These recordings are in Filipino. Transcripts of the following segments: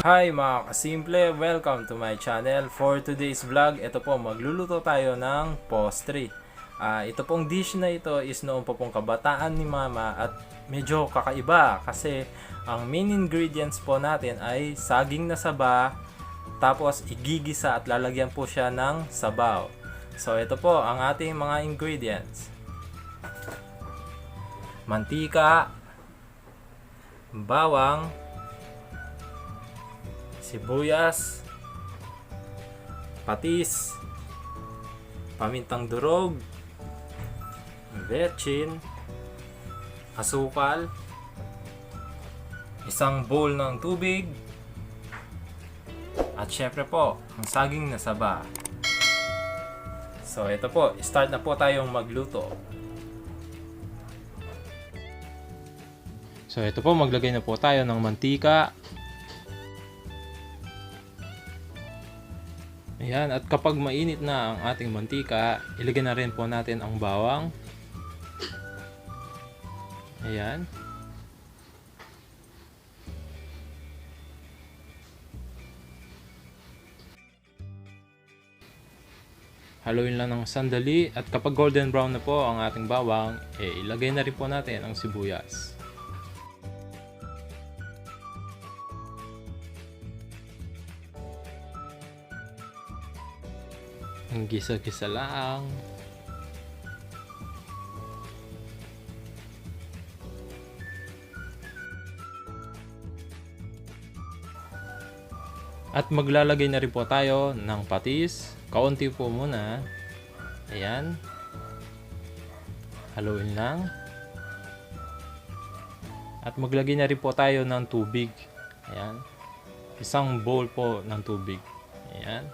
Hi mga kasimple, welcome to my channel. For today's vlog, ito po, magluluto tayo ng postre. Ito pong dish na ito is noong pa pong kabataan ni mama at medyo kakaiba kasi ang main ingredients po natin ay saging na saba, tapos igigisa at lalagyan po siya ng sabaw. So ito po ang ating mga ingredients: mantika, bawang, sibuyas, patis, pamintang durog, vetchin, asukal, isang bowl ng tubig, at syempre po, ang saging na saba. So ito po, start na po tayong magluto. So ito po, maglagay na po tayo ng mantika. Ayan, at kapag mainit na ang ating mantika, ilagay na rin po natin ang bawang. Ayan. Haluin lang ng sandali, at kapag golden brown na po ang ating bawang, ilagay na rin po natin ang sibuyas. Ang gisa-gisa lang. At maglalagay na rin po tayo ng patis. Kaunti po muna. Ayan. Haluin lang. At maglagay na rin po tayo ng tubig. Ayan. Isang bowl po ng tubig. Ayan.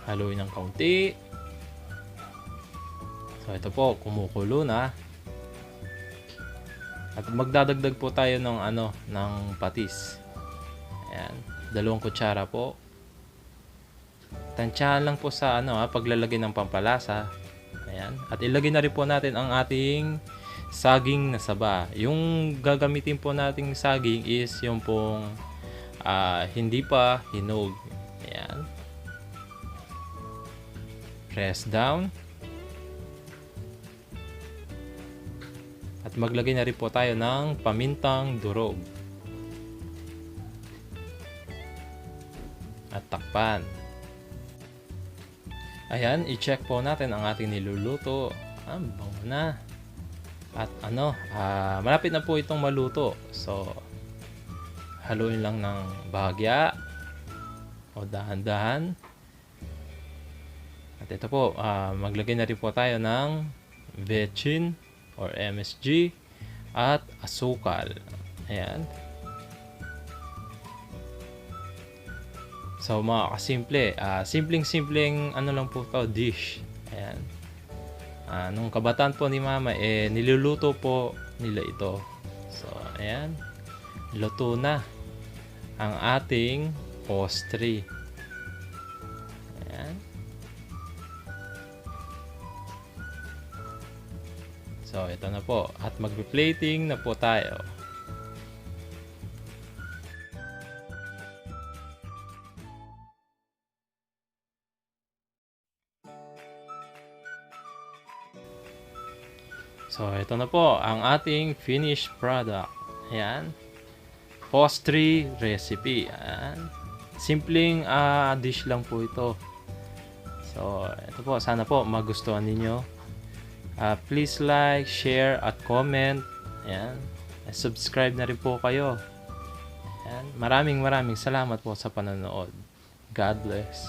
Haluin ng kaunti. So ito po, kumukulo na. At magdadagdag po tayo ng patis. Ayan, 2 kutsara po. Tansyahan lang po sa paglalagay ng pampalasa. Ayan, at ilagay na rin po natin ang ating saging na saba. Yung gagamitin po nating saging is yung pong hindi pa hinog. Ayan. Press down. At maglagay na rin po tayo ng pamintang durog. At takpan. Ayan, i-check po natin ang ating niluluto. Bango na. At malapit na po itong maluto. So, haluin lang ng bahagya o dahan-dahan. At ito po, maglagay na rin po tayo ng vetchin or MSG at asukal. Ayan. So mga kasimple, simpleng lang po ito, dish. Ayan. Nung kabataan po ni mama, niluluto po nila ito. So ayan, luto na ang ating postre. Ayan. So, ito na po. At mag-plating na po tayo. So, ito na po ang ating finished product. Ayan. Postre recipe. Ayan. Simpleng dish lang po ito. So, ito po. Sana po magustuhan ninyo. Please like, share, at comment. Ayan. Subscribe na rin po kayo. Ayan. Maraming salamat po sa panonood. God bless.